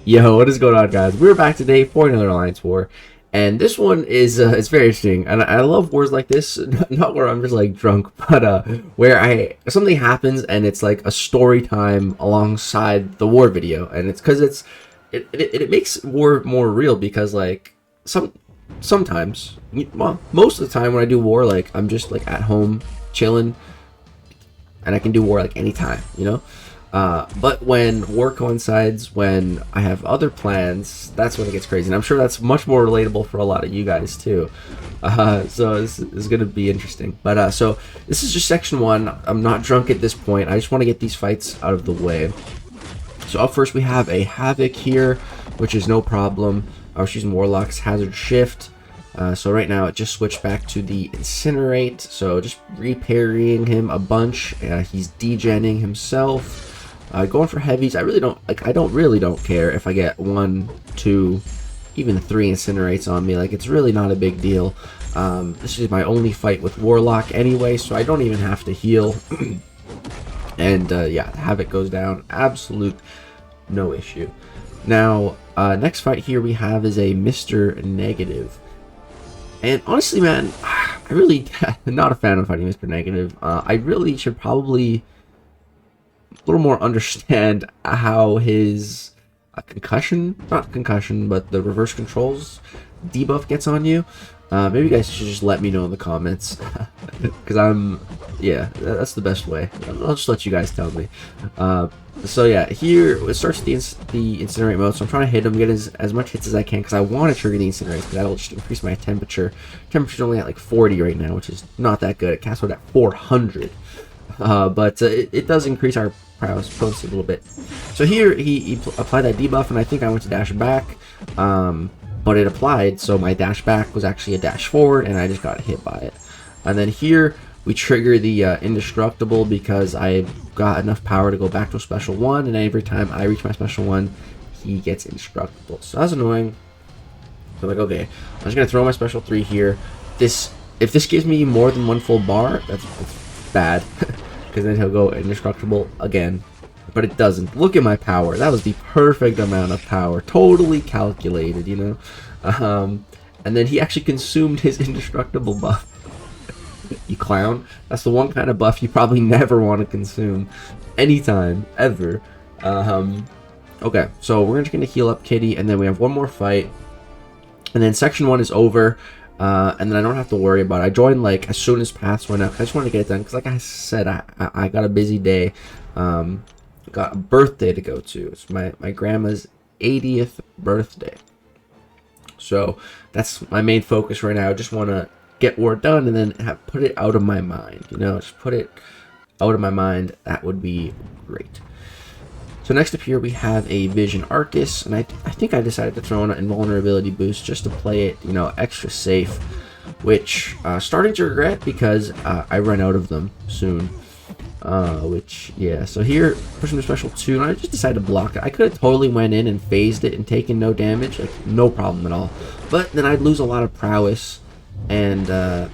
Yo, what is going on, guys? We're back today for another Alliance War, and this one is it's very interesting, and I love wars like this. Not where I'm just like drunk, but where something happens and it's like a story time alongside the war video, and it's because it makes war more real because like sometimes, well, most of the time when I do war, like I'm just like at home chilling, and I can do war like anytime, you know. But when war coincides, when I have other plans, that's when it gets crazy. And I'm sure that's much more relatable for a lot of you guys too. So this is going to be interesting. But so this is just section 1. I'm not drunk at this point. I just want to get these fights out of the way. So up first we have a Havoc here, which is no problem. She's using Warlock's Hazard Shift. So right now it just switched back to the Incinerate. So just reparrying him a bunch. He's degenning himself. Going for heavies, I really don't like. I really don't care if I get 1, 2, even 3 incinerates on me. Like, it's really not a big deal. This is my only fight with Warlock anyway, so I don't even have to heal. And yeah, Havoc goes down, absolute no issue. Now, next fight here we have is a Mr. Negative. And honestly, man, I really am not a fan of fighting Mr. Negative. I really should probably a little more understand how his not concussion, but the reverse controls debuff gets on you. Maybe you guys should just let me know in the comments, because yeah, that's the best way. I'll just let you guys tell me. So yeah, here it starts the incinerate mode, so I'm trying to hit him, get as much hits as I can, because I want to trigger the incinerate, because that'll just increase my temperature. Temperature's only at like 40 right now, which is not that good. It casts out at 400. But it does increase our prowess potency a little bit. So here he applied that debuff, and I think I went to dash back, but it applied, so my dash back was actually a dash forward, and I just got hit by it. And then here we trigger the indestructible, because I got enough power to go back to a special 1, and every time I reach my special 1, he gets indestructible. So that's annoying. So I'm like, okay, I'm just gonna throw my special 3 here. If this gives me more than 1 full bar, that's bad, because then he'll go indestructible again, but it doesn't. Look at my power. That was the perfect amount of power, totally calculated, you know. And then he actually consumed his indestructible buff. You clown. That's the one kind of buff you probably never want to consume anytime ever. Okay, so we're just gonna heal up Kitty, and then we have one more fight, and then section 1 is over. And then I don't have to worry about it. I joined like as soon as Paths went up. I just wanted to get it done because, like I said, I got a busy day. Got a birthday to go to. It's my grandma's 80th birthday. So that's my main focus right now. I just want to get war done and then put it out of my mind. You know, just put it out of my mind. That would be great. So next up here we have a Vision Arcus, and I think I decided to throw in an invulnerability boost just to play it, you know, extra safe, which starting to regret because I run out of them soon. Which, yeah, so here pushing the special 2, and I just decided to block it. I could have totally went in and phased it and taken no damage, like no problem at all, but then I'd lose a lot of prowess, and I'd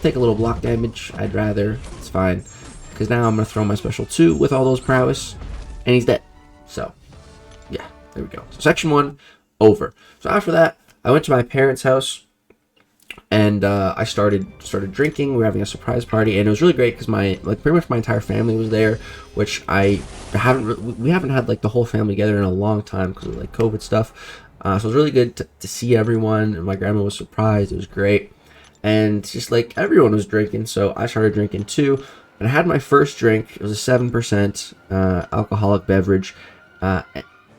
take a little block damage. I'd rather, it's fine. Because now I'm going to throw my special 2 with all those prowess, and he's dead. So, yeah, there we go. So section 1, over. So after that, I went to my parents' house, and I started drinking. We were having a surprise party, and it was really great because pretty much my entire family was there, which we haven't had like the whole family together in a long time because of like COVID stuff. So it was really good to see everyone, and my grandma was surprised. It was great, and just like everyone was drinking, so I started drinking too. And I had my first drink. It was a 7% alcoholic beverage.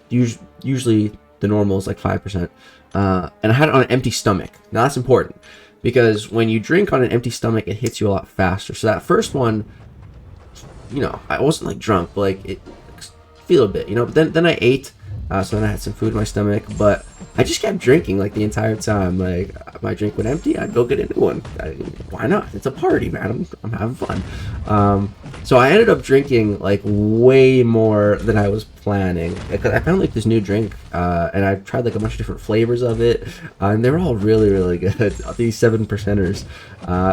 Usually the normal is like 5%. And I had it on an empty stomach. Now that's important, because when you drink on an empty stomach, it hits you a lot faster. So that first one, you know, I wasn't like drunk, but like it feel a bit, you know. But then I ate. So then I had some food in my stomach, but I just kept drinking like the entire time. Like, my drink went empty, I'd go get a new one. Why not? It's a party, man. I'm having fun. So I ended up drinking like way more than I was planning, because I found like this new drink, and I tried like a bunch of different flavors of it, and they were all really, really good. These 7%ers.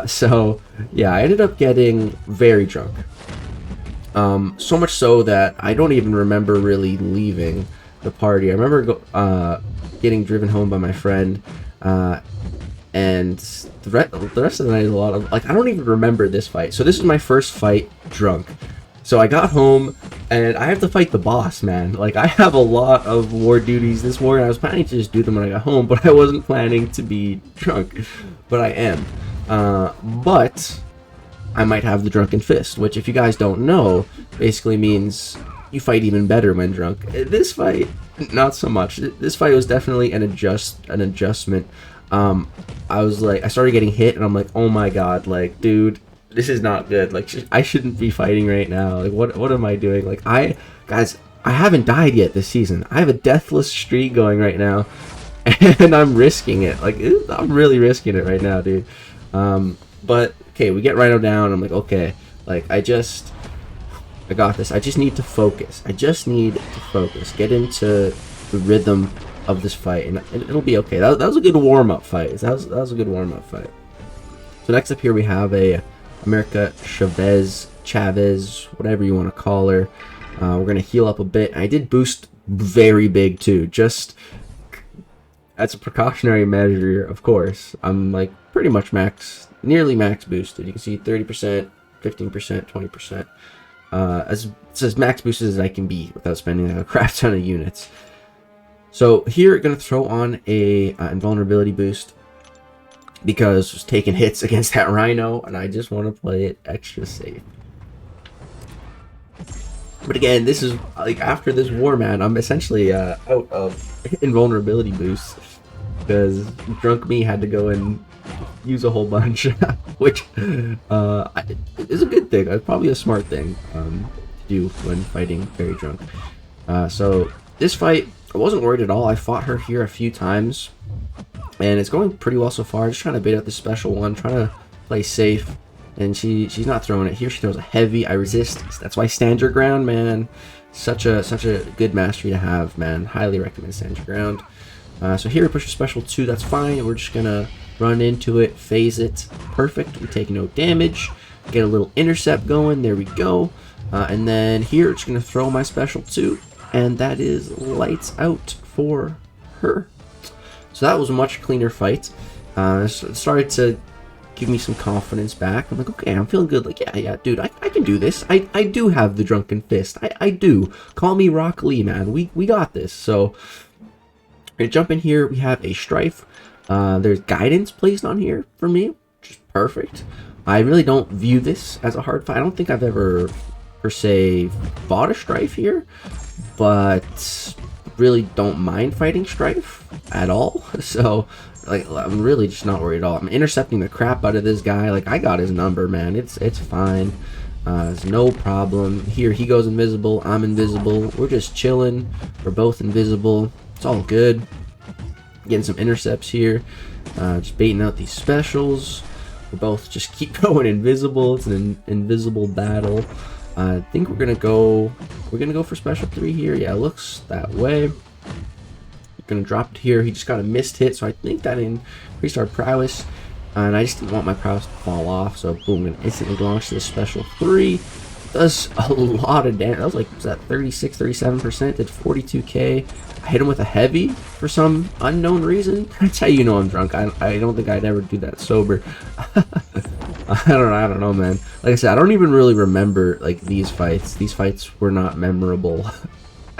So yeah, I ended up getting very drunk. So much so that I don't even remember really leaving. the party. I remember getting driven home by my friend, and the rest of the night is a lot of, like, I don't even remember this fight. So this is my first fight drunk. So I got home, and I have to fight the boss, man. Like, I have a lot of war duties this morning. I was planning to just do them when I got home, but I wasn't planning to be drunk. But I am. But I might have the Drunken Fist, which, if you guys don't know, basically means you fight even better when drunk. This fight, not so much. This fight was definitely an adjustment. I started getting hit, and I'm like, oh my god, like, dude, this is not good. Like, I shouldn't be fighting right now. Like, what am I doing? Like, guys, I haven't died yet this season. I have a Deathless Streak going right now, and I'm risking it. Like, I'm really risking it right now, dude. But, okay, we get Rhino down. I'm like, okay, like, I got this. I just need to focus. Get into the rhythm of this fight, and it'll be okay. That was a good warm-up fight. That was a good warm-up fight. So next up here we have a mcoc Chavez, whatever you want to call her. We're gonna heal up a bit. I did boost very big too, just as a precautionary measure, of course. I'm like pretty much nearly max boosted. You can see 30%, 15%, 20%. As max boosted as I can be without spending a crap ton of units. So here, gonna throw on a invulnerability boost because I was taking hits against that Rhino, and I just want to play it extra safe. But again, this is like after this war, man. I'm essentially out of invulnerability boosts because drunk me had to go and use a whole bunch, which is a good thing. It's probably a smart thing to do when fighting very drunk. So this fight, I wasn't worried at all. I fought her here a few times, and it's going pretty well so far. Just trying to bait out the special one, trying to play safe, and she's not throwing it. Here she throws a heavy. I resist. That's why stand your ground, man. Such a good mastery to have, man. Highly recommend stand your ground. So here we push a special 2. That's fine. We're just gonna run into it, phase it. Perfect. We take no damage. Get a little intercept going. There we go. And then here, just gonna throw my special 2. And that is lights out for her. So that was a much cleaner fight. It started to give me some confidence back. I'm like, okay, I'm feeling good. Like, yeah, dude, I can do this. I do have the Drunken Fist. I do. Call me Rock Lee, man. We got this. So, we're gonna jump in here. We have a Strife. There's guidance placed on here for me, which is perfect. I really don't view this as a hard fight. I don't think I've ever, per se, fought a Strife here, but really don't mind fighting Strife at all. So, like, I'm really just not worried at all. I'm intercepting the crap out of this guy. Like, I got his number, man. It's fine. It's no problem. Here, he goes invisible. I'm invisible. We're just chilling. We're both invisible. It's all good. Getting some intercepts here. Just baiting out these specials. We both just keep going invisible. It's an invisible battle. I think we're gonna go for special 3 here. Yeah, it looks that way. Gonna drop it here. He just got a missed hit, so I think that increased our prowess. And I just didn't want my prowess to fall off, so boom, gonna instantly launch this special 3. Does a lot of damage. That was like, was that 36, 37%? Did 42k. I hit him with a heavy for some unknown reason. That's how you know I'm drunk. I don't think I'd ever do that sober. I don't know, man. Like I said, I don't even really remember like these fights. These fights were not memorable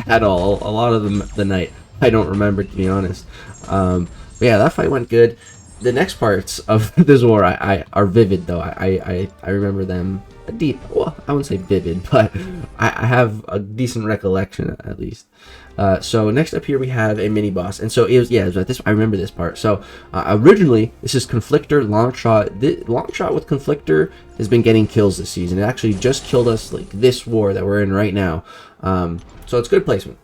at all. A lot of them the night I don't remember, to be honest. But yeah, that fight went good. The next parts of this war are vivid, though. I remember them deep. Well, I wouldn't say vivid, but I have a decent recollection at least. So next up here we have a mini boss, and so it was this. I remember this part. So originally this is Conflictor Longshot. Longshot with Conflictor has been getting kills this season. It actually just killed us like this war that we're in right now. So it's good placement.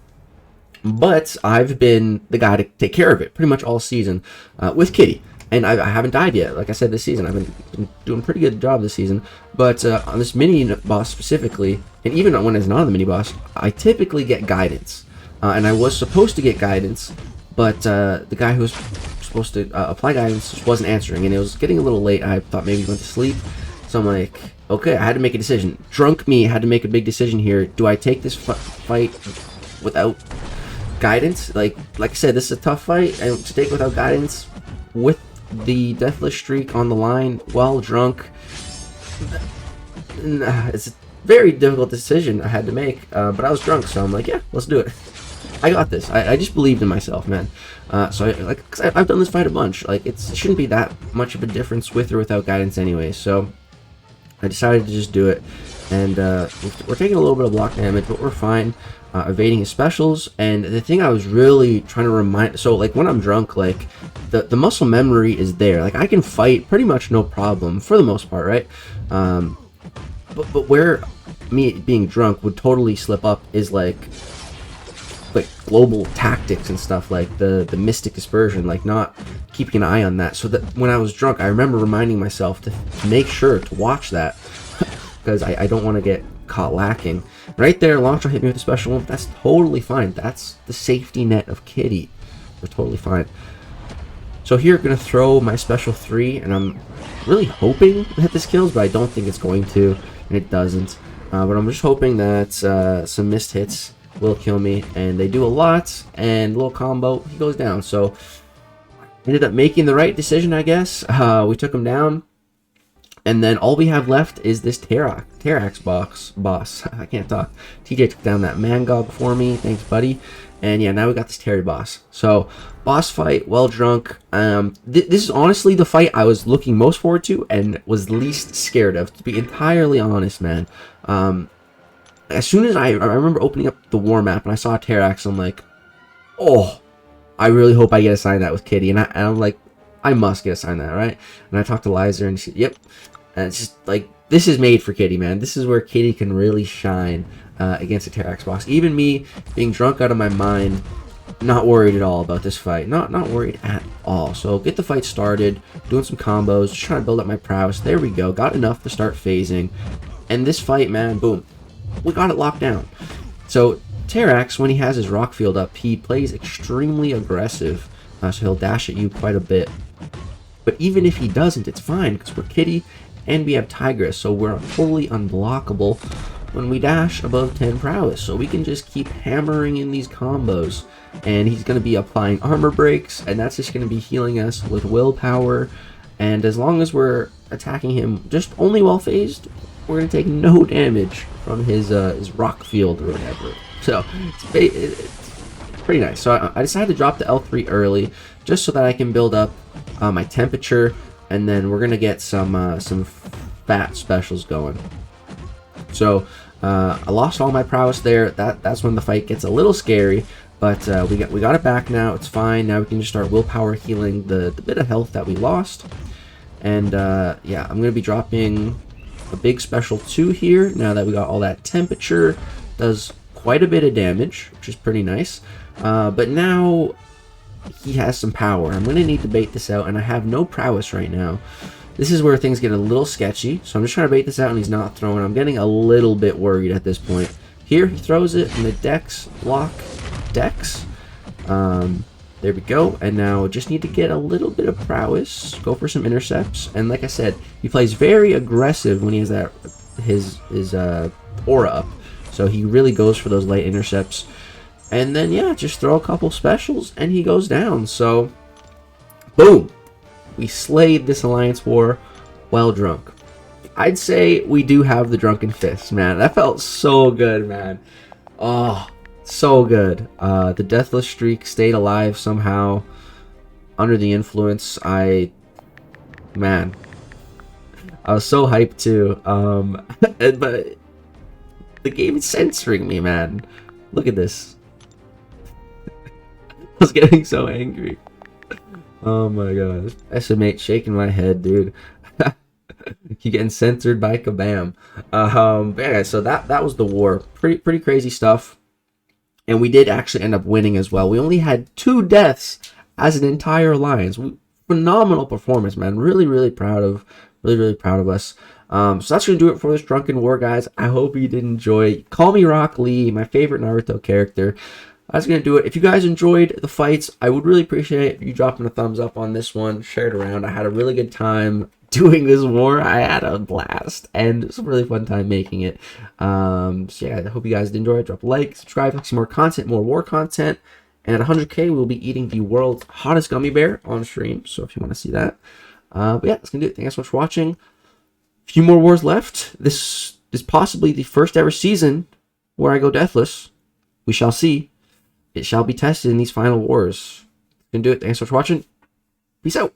But I've been the guy to take care of it pretty much all season with Kitty. And I haven't died yet. Like I said, this season, I've been doing a pretty good job this season. But on this mini boss specifically, and even when it's not on the mini boss, I typically get guidance. And I was supposed to get guidance, but the guy who was supposed to apply guidance just wasn't answering. And it was getting a little late. I thought maybe he went to sleep. So I'm like, okay, I had to make a decision. Drunk me had to make a big decision here. Do I take this fight without guidance, like I said, this is a tough fight, and to take without guidance with the Deathless Streak on the line while drunk, it's a very difficult decision I had to make, but I was drunk, so I'm like, yeah, let's do it. I got this. I just believed in myself, man. So I've done this fight a bunch. Like, it shouldn't be that much of a difference with or without guidance anyway, so I decided to just do it. And we're taking a little bit of block damage, but we're fine. Evading his specials, and the thing I was really trying to remind, so like when I'm drunk, like the muscle memory is there. Like I can fight pretty much no problem for the most part, right? But where me being drunk would totally slip up is like global tactics and stuff, like the mystic dispersion, like not keeping an eye on that. So that when I was drunk, I remember reminding myself to make sure to watch that because I don't want to get caught lacking. Right there, Longshot hit me with a special one. That's totally fine. That's the safety net of Kitty. We're totally fine. So here, I'm going to throw my special 3, and I'm really hoping that this kills, but I don't think it's going to, and it doesn't. But I'm just hoping that some missed hits will kill me, and they do a lot, and a little combo, he goes down. So ended up making the right decision, I guess. We took him down. And then all we have left is this Terrax Boss. I can't talk. TJ took down that mcoc for me. Thanks, buddy. And yeah, now we got this Terry Boss. So, boss fight, well drunk. This is honestly the fight I was looking most forward to and was least scared of, to be entirely honest, man. As soon as I remember opening up the war map and I saw Terrax, I'm like, oh, I really hope I get assigned that with Kitty. And I'm like, I must get assigned that, right? And I talked to Liza, and she, yep. And it's just like, this is made for Kitty, man. This is where Kitty can really shine against the Terrax Boss. Even me being drunk out of my mind, not worried at all about this fight. Not worried at all. So get the fight started, doing some combos, just trying to build up my prowess. There we go. Got enough to start phasing. And this fight, man, boom. We got it locked down. So Terrax, when he has his rock field up, he plays extremely aggressive. So he'll dash at you quite a bit. But even if he doesn't, it's fine, because we're Kitty and we have Tigress, so we're totally unblockable when we dash above 10 prowess. So we can just keep hammering in these combos, and he's going to be applying armor breaks, and that's just going to be healing us with willpower. And as long as we're attacking him just only while phased, we're going to take no damage from his rock field or whatever. So it's pretty nice. So I decided to drop the L3 early, just so that I can build up my temperature, and then we're gonna get some fat specials going. So I lost all my prowess there. That's when the fight gets a little scary, but we got it back now. It's fine. Now we can just start willpower healing the bit of health that we lost. And yeah, I'm gonna be dropping a big special 2 here now that we got all that temperature. Does quite a bit of damage, which is pretty nice. But now he has some power. I'm going to need to bait this out, and I have no prowess right now. This is where things get a little sketchy, so I'm just trying to bait this out, and he's not throwing. I'm getting a little bit worried at this point. Here, he throws it, and the Dex block Dex. There we go, and now just need to get a little bit of prowess, go for some intercepts, and like I said, he plays very aggressive when he has that his aura up, so he really goes for those light intercepts. And then, yeah, just throw a couple specials, and he goes down. So, boom. We slayed this Alliance War while drunk. I'd say we do have the Drunken Fist, man. That felt so good, man. Oh, so good. The Deathless Streak stayed alive somehow. Under the influence, man. I was so hyped, too. But the game is censoring me, man. Look at this. I was getting so angry. Oh my gosh. SMH shaking my head, dude. You getting censored by Kabam. But yeah, so that was the war. Pretty crazy stuff. And we did actually end up winning as well. We only had 2 deaths as an entire alliance. Phenomenal performance, man. Really proud of us. So that's gonna do it for this Drunken War, guys. I hope you did enjoy. Call me Rock Lee, my favorite Naruto character. That's going to do it. If you guys enjoyed the fights, I would really appreciate it if you dropping a thumbs up on this one, share it around. I had a really good time doing this war. I had a blast, and it's a really fun time making it. So yeah, I hope you guys did enjoy it. Drop a like, subscribe, see more content, more war content, And at 100k, we'll be eating the world's hottest gummy bear on stream. So if you want to see that. But yeah, that's going to do it. Thanks so much for watching. A few more wars left. This is possibly the first ever season where I go deathless. We shall see. It shall be tested in these final wars. That's going to do it. Thanks so much for watching. Peace out.